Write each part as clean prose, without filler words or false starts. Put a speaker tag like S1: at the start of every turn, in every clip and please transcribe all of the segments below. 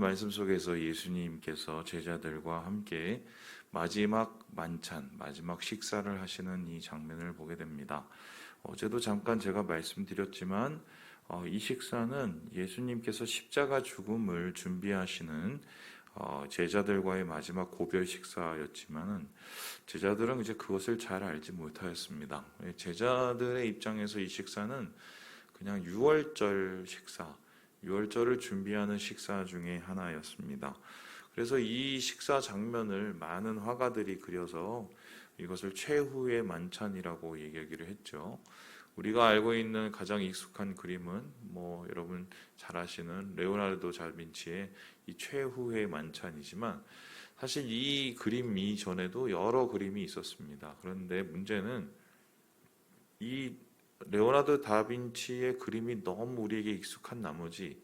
S1: 말씀 속에서 예수님께서 제자들과 함께 마지막 만찬, 마지막 식사를 하시는 이 장면을 보게 됩니다. 어제도 잠깐 제가 말씀드렸지만 이 식사는 예수님께서 십자가 죽음을 준비하시는 제자들과의 마지막 고별 식사였지만은 제자들은 이제 그것을 잘 알지 못하였습니다. 제자들의 입장에서 이 식사는 그냥 유월절 식사, 유월절을 준비하는 식사 중에 하나였습니다. 그래서 이 식사 장면을 많은 화가들이 그려서 이것을 최후의 만찬이라고 얘기하기를 했죠. 우리가 알고 있는 가장 익숙한 그림은 여러분 잘 아시는 레오나르도 다빈치의 이 최후의 만찬이지만 사실 이 그림 이전에도 여러 그림이 있었습니다. 그런데 문제는 이 레오나르도 다빈치의 그림이 너무 우리에게 익숙한 나머지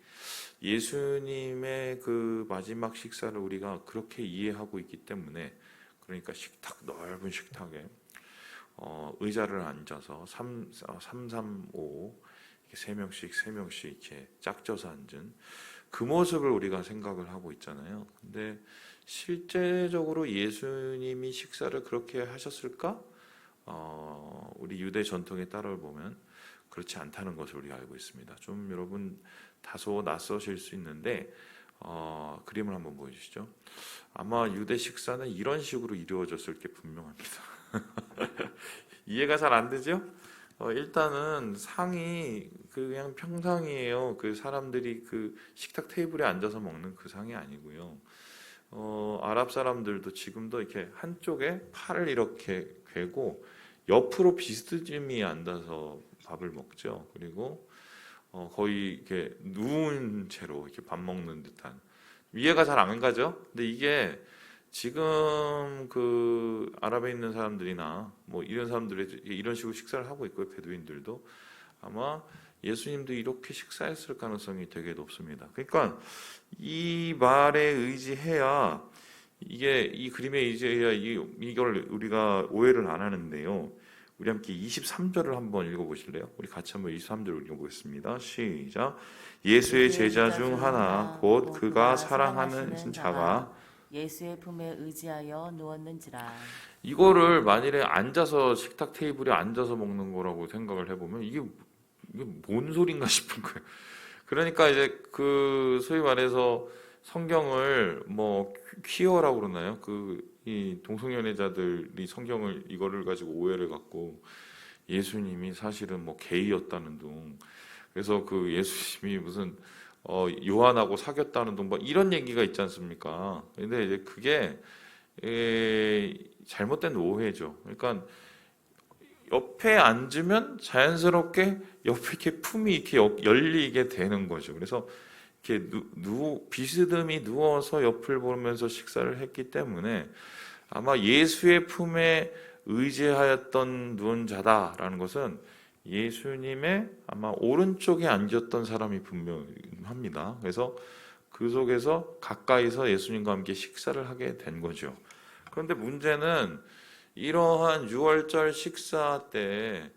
S1: 예수님의 그 마지막 식사를 우리가 그렇게 이해하고 있기 때문에, 그러니까 넓은 식탁에 의자를 앉아서 335 세 명씩 이렇게 짝져서 앉은 그 모습을 우리가 생각을 하고 있잖아요. 근데 실제적으로 예수님이 식사를 그렇게 하셨을까? 우리 유대 전통에 따라보면 그렇지 않다는 것을 우리가 알고 있습니다. 좀 여러분 다소 낯서실 수 있는데 그림을 한번 보여주시죠. 아마 유대 식사는 이런 식으로 이루어졌을 게 분명합니다. 이해가 잘 안 되죠? 일단은 상이 그냥 평상이에요. 그 사람들이 그 식탁 테이블에 앉아서 먹는 그 상이 아니고요. 아랍 사람들도 지금도 이렇게 한쪽에 팔을 이렇게 괴고 옆으로 비스듬히 앉아서 밥을 먹죠. 그리고 거의 이렇게 누운 채로 이렇게 밥 먹는 듯한, 이해가 잘 안 가죠? 근데 이게 지금 그 아랍에 있는 사람들이나 이런 사람들이 이런 식으로 식사를 하고 있고요. 베두인들도 아마 예수님도 이렇게 식사했을 가능성이 되게 높습니다. 그러니까 이 말에 의지해야, 이게 이 그림에 의지해야 이걸 우리가 오해를 안 하는데요. 우리 함께 23절을 한번 읽어보실래요? 우리 같이 한번 23절을 읽어보겠습니다. 시작. 예수의 제자 중 하나 곧 그가 사랑하는 자가
S2: 예수의 품에 의지하여 누웠는지라.
S1: 이거를 만일에 앉아서 식탁 테이블에 앉아서 먹는 거라고 생각을 해보면 이게 뭔 소린가 싶은 거예요. 그러니까 이제 그 소위 말해서 성경을 퀴어라고 그러나요? 이 동성연애자들이 성경을 이거를 가지고 오해를 갖고 예수님이 사실은 게이였다는 둥, 그래서 그 예수님이 무슨 요한하고 사귀었다는 둥 이런 얘기가 있지 않습니까? 근데 이제 그게 잘못된 오해죠. 그러니까 옆에 앉으면 자연스럽게 옆에 이렇게 품이 이렇게 열리게 되는 거죠. 그래서 이렇게 비스듬히 누워서 옆을 보면서 식사를 했기 때문에 아마 예수의 품에 의지하였던 누운 자다라는 것은 예수님의 아마 오른쪽에 앉았던 사람이 분명합니다. 그래서 그 속에서 가까이서 예수님과 함께 식사를 하게 된 거죠. 그런데 문제는 이러한 유월절 식사 때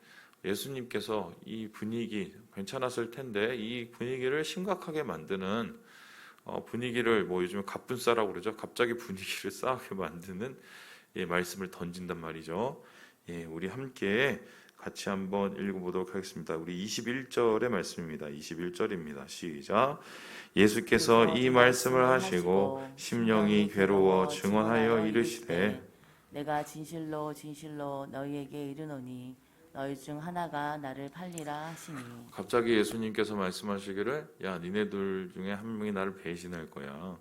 S1: 예수님께서 이 분위기 괜찮았을 텐데 이 분위기를 심각하게 만드는 분위기를 요즘에 갑분싸라고 그러죠. 갑자기 분위기를 싸하게 만드는 말씀을 던진단 말이죠. 우리 함께 같이 한번 읽어보도록 하겠습니다. 우리 21절의 말씀입니다. 21절입니다. 시작. 예수께서 이 말씀을 하시고 심령이 괴로워 증언하여 이르시되
S2: 내가 진실로 진실로 너희에게 이르노니 너희 중 하나가 나를 팔리라 하시니.
S1: 갑자기 예수님께서 말씀하시기를 야 니네들 중에 한 명이 나를 배신할 거야,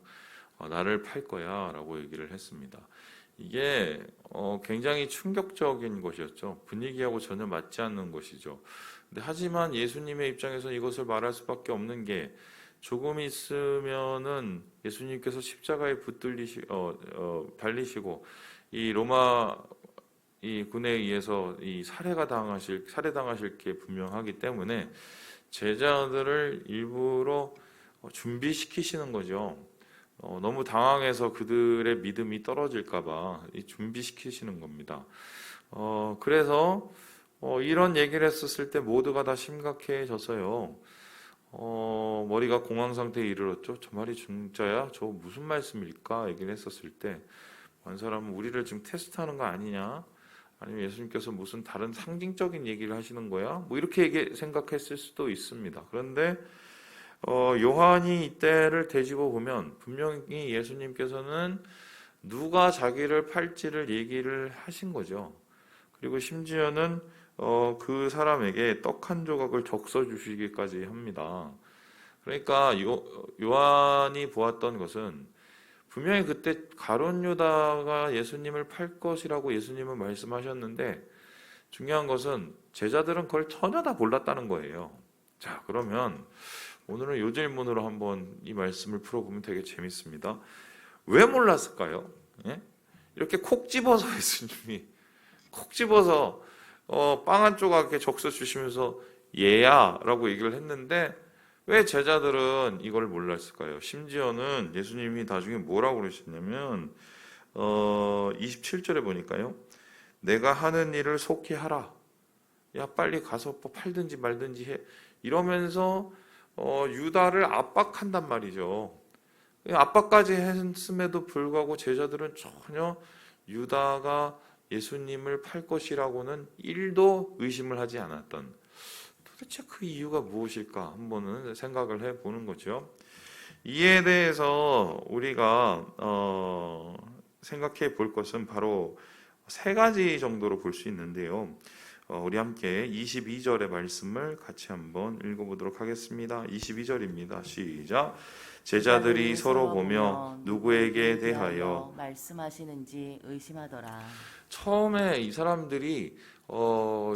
S1: 나를 팔 거야 라고 얘기를 했습니다. 이게 굉장히 충격적인 것이었죠. 분위기하고 전혀 맞지 않는 것이죠. 근데 하지만 예수님의 입장에서 이것을 말할 수밖에 없는 게, 조금 있으면은 예수님께서 십자가에 달리시고 이 로마 이 군에 의해서 살해당하실 게 분명하기 때문에 제자들을 일부러 준비시키시는 거죠. 너무 당황해서 그들의 믿음이 떨어질까봐 준비시키시는 겁니다. 그래서 이런 얘기를 했었을 때 모두가 다 심각해져서요. 머리가 공황 상태에 이르렀죠. 저 말이 진짜야? 저 무슨 말씀일까? 얘기를 했었을 때 한 사람은 우리를 지금 테스트하는 거 아니냐? 아니면 예수님께서 무슨 다른 상징적인 얘기를 하시는 거야? 뭐 이렇게 생각했을 수도 있습니다. 그런데 요한이 이때를 되짚어 보면 분명히 예수님께서는 누가 자기를 팔지를 얘기를 하신 거죠. 그리고 심지어는 그 사람에게 떡 한 조각을 적셔 주시기까지 합니다. 그러니까 요한이 보았던 것은 분명히 그때 가룟 유다가 예수님을 팔 것이라고 예수님은 말씀하셨는데 중요한 것은 제자들은 그걸 전혀 다 몰랐다는 거예요. 자, 그러면 오늘은 이 질문으로 한번 이 말씀을 풀어보면 되게 재밌습니다. 왜 몰랐을까요? 예? 이렇게 콕 집어서 예수님이 콕 집어서 빵 한 조각 이렇게 적셔 주시면서 얘야 라고 얘기를 했는데 왜 제자들은 이걸 몰랐을까요? 심지어는 예수님이 나중에 뭐라고 그러셨냐면 27절에 보니까요. 내가 하는 일을 속히 하라. 야, 빨리 가서 뭐 팔든지 말든지 해. 이러면서 유다를 압박한단 말이죠. 압박까지 했음에도 불구하고 제자들은 전혀 유다가 예수님을 팔 것이라고는 1도 의심을 하지 않았던, 도대체 그 이유가 무엇일까 한번은 생각을 해보는 거죠. 이에 대해서 우리가 생각해 볼 것은 바로 세 가지 정도로 볼 수 있는데요. 우리 함께 22절의 말씀을 같이 한번 읽어보도록 하겠습니다. 22절입니다. 시작. 제자들이 서로 보며 누구에게 대하여
S2: 말씀하시는지 의심하더라.
S1: 처음에 이 사람들이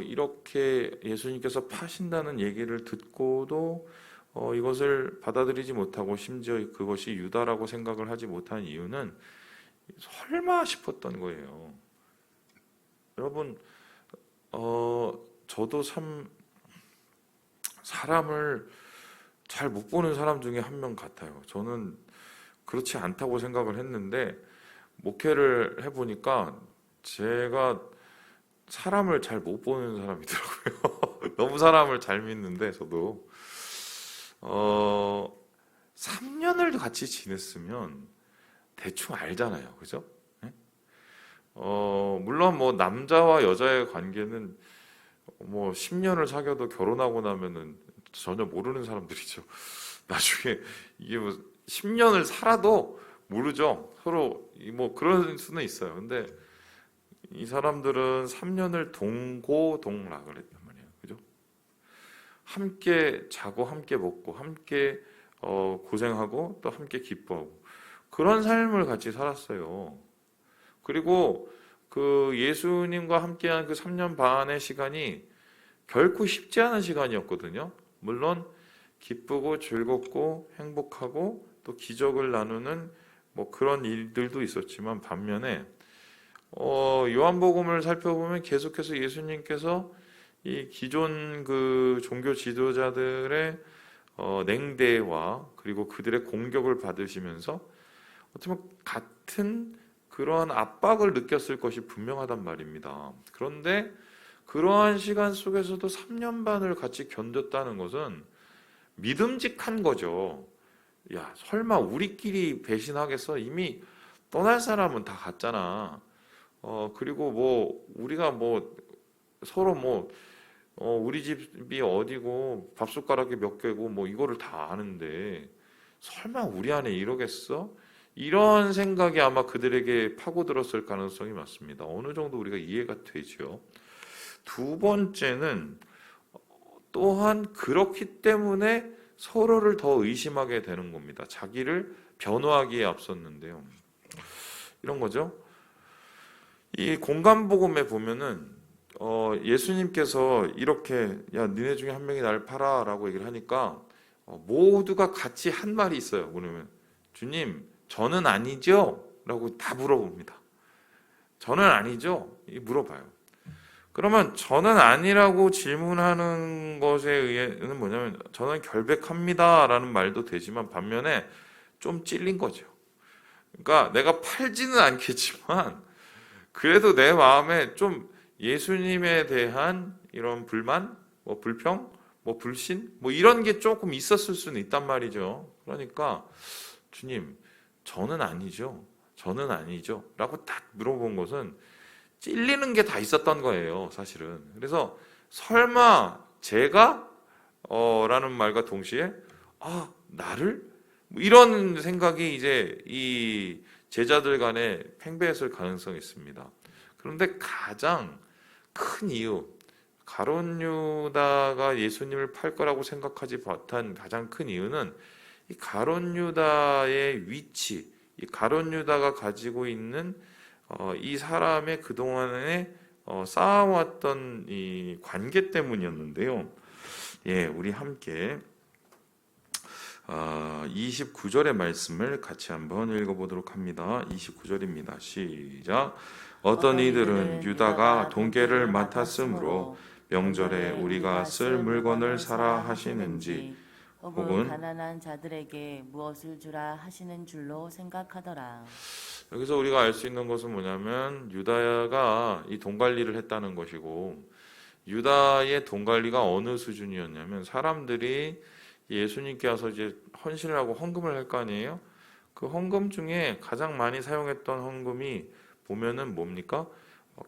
S1: 이렇게 예수님께서 파신다는 얘기를 듣고도 이것을 받아들이지 못하고 심지어 그것이 유다라고 생각을 하지 못한 이유는 설마 싶었던 거예요. 여러분, 저도 참 사람을 잘 못 보는 사람 중에 한 명 같아요. 저는 그렇지 않다고 생각을 했는데 목회를 해보니까 제가 사람을 잘 못 보는 사람이더라고요. 너무 사람을 잘 믿는데 저도 3년을 같이 지냈으면 대충 알잖아요. 그죠? 네? 물론 뭐 남자와 여자의 관계는 뭐 10년을 사귀어도 결혼하고 나면은 전혀 모르는 사람들이죠. 나중에 이게 뭐 10년을 살아도 모르죠. 서로 뭐 그런 수는 있어요. 근데 이 사람들은 3년을 동고동락을 했단 말이에요. 그죠? 함께 자고 함께 먹고 함께 고생하고 또 함께 기뻐하고 그런 삶을 같이 살았어요. 그리고 그 예수님과 함께한 그 3년 반의 시간이 결코 쉽지 않은 시간이었거든요. 물론 기쁘고 즐겁고 행복하고 또 기적을 나누는 뭐 그런 일들도 있었지만 반면에 요한복음을 살펴보면 계속해서 예수님께서 이 기존 그 종교 지도자들의 냉대와 그리고 그들의 공격을 받으시면서 어떻게 보면 같은 그러한 압박을 느꼈을 것이 분명하단 말입니다. 그런데 그러한 시간 속에서도 3년 반을 같이 견뎠다는 것은 믿음직한 거죠. 야, 설마 우리끼리 배신하겠어? 이미 떠날 사람은 다 갔잖아. 그리고 뭐 우리가 뭐 서로 뭐 우리 집이 어디고 밥숟가락이 몇 개고 뭐 이거를 다 아는데 설마 우리 안에 이러겠어? 이런 생각이 아마 그들에게 파고들었을 가능성이 많습니다. 어느 정도 우리가 이해가 되죠. 두 번째는 또한 그렇기 때문에 서로를 더 의심하게 되는 겁니다. 자기를 변호하기에 앞섰는데요. 이런 거죠. 이 공간복음에 보면은 예수님께서 이렇게 야 니네 중에 한 명이 나를 팔아 라고 얘기를 하니까 모두가 같이 한 말이 있어요. 뭐냐면 주님 저는 아니죠? 라고 다 물어봅니다. 저는 아니죠? 물어봐요. 그러면 저는 아니라고 질문하는 것에 의해는 뭐냐면 저는 결백합니다 라는 말도 되지만 반면에 좀 찔린 거죠. 그러니까 내가 팔지는 않겠지만 그래도 내 마음에 좀 예수님에 대한 이런 불만, 뭐 불평, 뭐 불신? 뭐 이런 게 조금 있었을 수는 있단 말이죠. 그러니까 주님, 저는 아니죠. 저는 아니죠. 라고 딱 물어본 것은 찔리는 게 다 있었던 거예요, 사실은. 그래서 설마 제가 라는 말과 동시에 나를? 뭐 이런 생각이 이제 이 제자들 간에 팽배했을 가능성이 있습니다. 그런데 가장 큰 이유, 가룟 유다가 예수님을 팔 거라고 생각하지 못한 가장 큰 이유는 이 가룟 유다의 위치, 이 가룟 유다가 가지고 있는 이 사람의 그동안에 쌓아왔던 이 관계 때문이었는데요. 예, 우리 함께 29절의 말씀을 같이 한번 읽어보도록 합니다. 29절입니다. 시작. 어떤 이들은 유다가 동계를 맡았으므로 명절에 우리가 쓸 물건을 사라 하시는지
S2: 혹은 가난한 자들에게 무엇을 주라 하시는 줄로 생각하더라.
S1: 여기서 우리가 알 수 있는 것은 뭐냐면 유다가 이 돈 관리를 했다는 것이고, 유다의 돈 관리가 어느 수준이었냐면 사람들이 예수님께 와서 이제 헌신을 하고 헌금을 할 거 아니에요. 그 헌금 중에 가장 많이 사용했던 헌금이 보면은 뭡니까?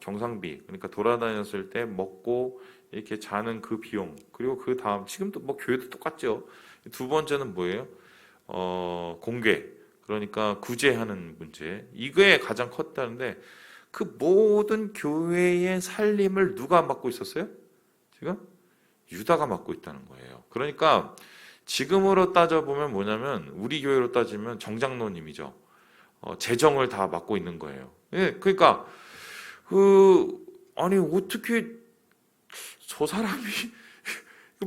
S1: 경상비, 그러니까 돌아다녔을 때 먹고 이렇게 자는 그 비용, 그리고 그 다음 지금도 뭐 교회도 똑같죠. 두 번째는 뭐예요? 공궤, 그러니까 구제하는 문제, 이게 가장 컸다는데 그 모든 교회의 살림을 누가 맡고 있었어요? 지금 유다가 맡고 있다는 거예요. 그러니까 지금으로 따져보면 뭐냐면 우리 교회로 따지면 정장로님이죠. 재정을 다 맡고 있는 거예요. 예, 그러니까 아니 어떻게 저 사람이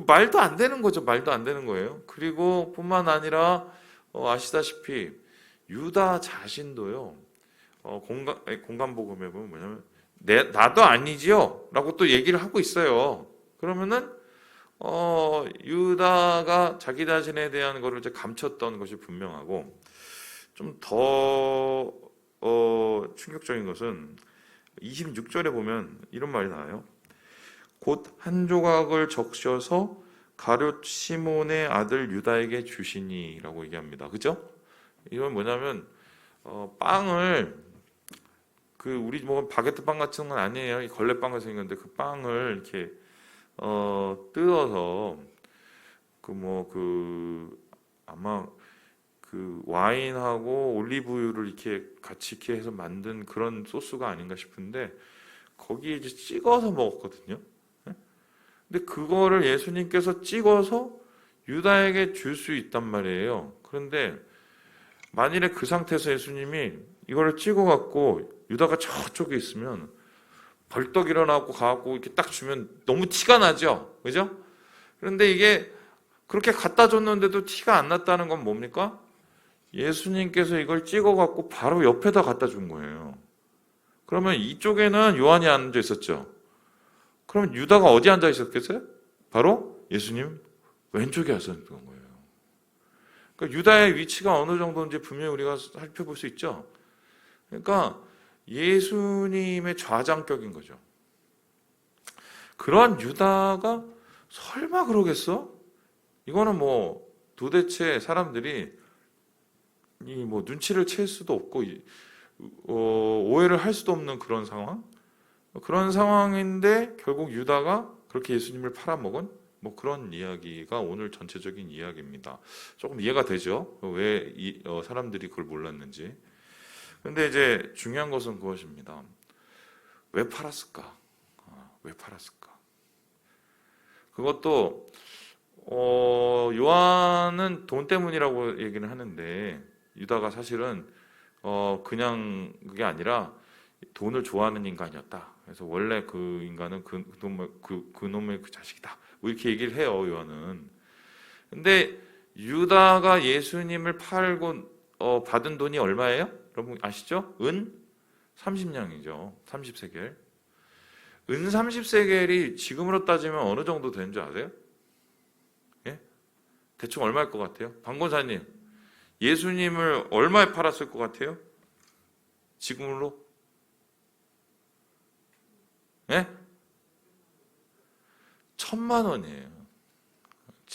S1: 말도 안 되는 거죠. 말도 안 되는 거예요. 그리고 뿐만 아니라 아시다시피 유다 자신도요. 공간복음에 보면 뭐냐면 나도 아니지요 라고 또 얘기를 하고 있어요. 그러면은 유다가 자기 자신에 대한 것을 이제 감췄던 것이 분명하고, 좀 더 충격적인 것은 26절에 보면 이런 말이 나와요. 곧 한 조각을 적셔서 가룟 시몬의 아들 유다에게 주시니라고 얘기합니다. 그죠? 이건 뭐냐면 빵을 우리 뭐 바게트 빵 같은 건 아니에요. 이 걸레빵 같은 건데 그 빵을 이렇게 뜯어서 아마 그 와인하고 올리브유를 이렇게 같이 이렇게 해서 만든 그런 소스가 아닌가 싶은데 거기에 이제 찍어서 먹었거든요. 근데 그거를 예수님께서 찍어서 유다에게 줄 수 있단 말이에요. 그런데 만일에 그 상태에서 예수님이 이거를 찍어갖고 유다가 저쪽에 있으면 벌떡 일어나고 가고 이렇게 딱 주면 너무 티가 나죠, 그죠? 그런데 이게 그렇게 갖다 줬는데도 티가 안 났다는 건 뭡니까? 예수님께서 이걸 찍어갖고 바로 옆에다 갖다 준 거예요. 그러면 이쪽에는 요한이 앉아 있었죠. 그럼 유다가 어디 앉아 있었겠어요? 바로 예수님 왼쪽에 앉았던 거예요. 그러니까 유다의 위치가 어느 정도인지 분명히 우리가 살펴볼 수 있죠. 그러니까 예수님의 좌장격인 거죠. 그런 유다가 설마 그러겠어? 이거는 뭐 도대체 사람들이 뭐 눈치를 챌 수도 없고 오해를 할 수도 없는 그런 상황? 그런 상황인데 결국 유다가 그렇게 예수님을 팔아먹은 뭐 그런 이야기가 오늘 전체적인 이야기입니다. 조금 이해가 되죠? 왜 사람들이 그걸 몰랐는지. 근데 이제 중요한 것은 그것입니다. 왜 팔았을까? 왜 팔았을까? 그것도 요한은 돈 때문이라고 얘기는 하는데 유다가 사실은 그냥 그게 아니라 돈을 좋아하는 인간이었다. 그래서 원래 그 인간은 그놈의 그 자식이다. 뭐 이렇게 얘기를 해요, 요한은. 근데 유다가 예수님을 팔고 받은 돈이 얼마예요? 여러분 아시죠? 은 30냥이죠. 30세겔. 은 30세겔이 지금으로 따지면 어느 정도 되는 줄 아세요? 예? 대충 얼마일 것 같아요? 박권사님, 예수님을 얼마에 팔았을 것 같아요? 지금으로? 예? 1,000만 원이에요.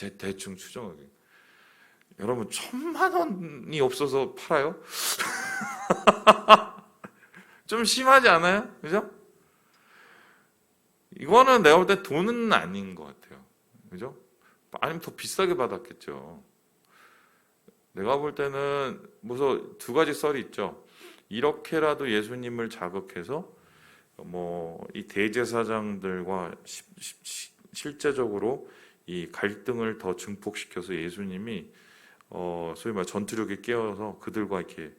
S1: 제 대충 추정하기. 여러분 1,000만 원이 없어서 팔아요? 좀 심하지 않아요? 그죠? 이거는 내가 볼 때 돈은 아닌 것 같아요. 그죠? 아니면 더 비싸게 받았겠죠. 내가 볼 때는 무슨 두 가지 썰이 있죠. 이렇게라도 예수님을 자극해서 이 대제사장들과 실제적으로 이 갈등을 더 증폭시켜서 예수님이 소위 말 전투력에 깨어서 그들과 이렇게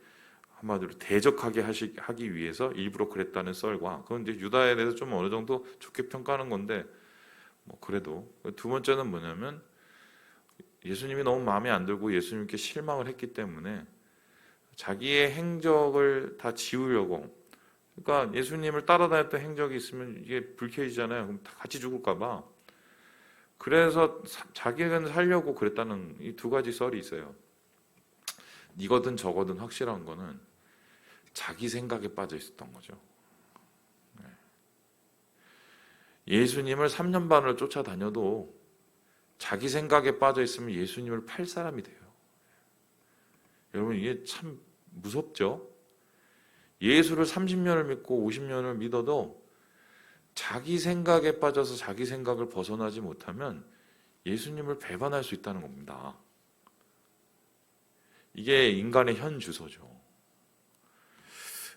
S1: 한마디로 대적하게 하기 위해서 일부러 그랬다는 썰과, 그건 이제 유다에 대해서 좀 어느 정도 좋게 평가하는 건데, 그래도 두 번째는 뭐냐면 예수님이 너무 마음에 안 들고 예수님께 실망을 했기 때문에 자기의 행적을 다 지우려고, 그러니까 예수님을 따라다녔던 행적이 있으면 이게 불쾌해지잖아요. 그럼 다 같이 죽을까 봐. 그래서 자기는 살려고 그랬다는 이 두 가지 썰이 있어요. 이거든 저거든 확실한 거는 자기 생각에 빠져 있었던 거죠. 예수님을 3년 반을 쫓아다녀도 자기 생각에 빠져 있으면 예수님을 팔 사람이 돼요. 여러분 이게 참 무섭죠? 예수를 30년을 믿고 50년을 믿어도 자기 생각에 빠져서 자기 생각을 벗어나지 못하면 예수님을 배반할 수 있다는 겁니다. 이게 인간의 현 주소죠.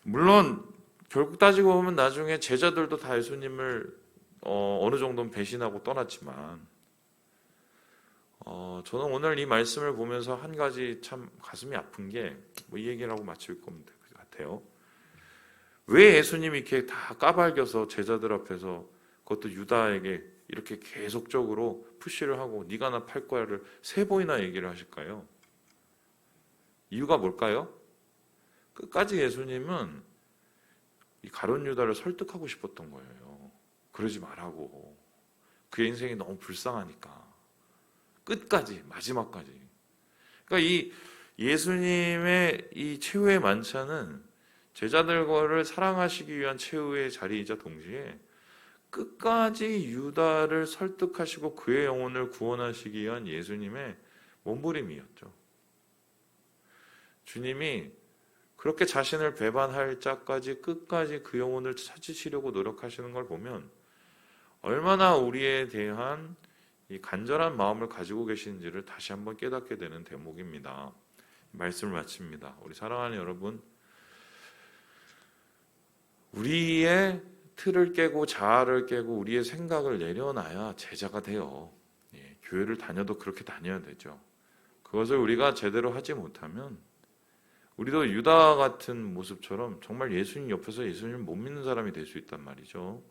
S1: 물론 결국 따지고 보면 나중에 제자들도 다 예수님을 어느 정도는 배신하고 떠났지만, 저는 오늘 이 말씀을 보면서 한 가지 참 가슴이 아픈 게, 이 얘기를 하고 마칠 것 같아요. 왜 예수님이 이렇게 다 까발겨서 제자들 앞에서, 그것도 유다에게 이렇게 계속적으로 푸시를 하고 네가 나 팔 거야를 3번이나 얘기를 하실까요? 이유가 뭘까요? 끝까지 예수님은 이 가룟 유다를 설득하고 싶었던 거예요. 그러지 말라고. 그의 인생이 너무 불쌍하니까. 끝까지, 마지막까지. 그러니까 이 예수님의 이 최후의 만찬은 제자들과를 사랑하시기 위한 최후의 자리이자 동시에 끝까지 유다를 설득하시고 그의 영혼을 구원하시기 위한 예수님의 몸부림이었죠. 주님이 그렇게 자신을 배반할 자까지 끝까지 그 영혼을 찾으시려고 노력하시는 걸 보면 얼마나 우리에 대한 이 간절한 마음을 가지고 계신지를 다시 한번 깨닫게 되는 대목입니다. 말씀을 마칩니다. 우리 사랑하는 여러분, 우리의 틀을 깨고 자아를 깨고 우리의 생각을 내려놔야 제자가 돼요. 교회를 다녀도 그렇게 다녀야 되죠. 그것을 우리가 제대로 하지 못하면 우리도 유다 같은 모습처럼 정말 예수님 옆에서 예수님을 못 믿는 사람이 될 수 있단 말이죠.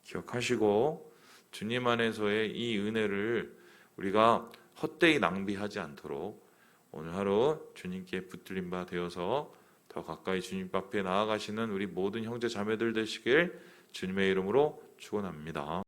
S1: 기억하시고 주님 안에서의 이 은혜를 우리가 헛되이 낭비하지 않도록 오늘 하루 주님께 붙들린 바 되어서 더 가까이 주님 앞에 나아가시는 우리 모든 형제 자매들 되시길 주님의 이름으로 축원합니다.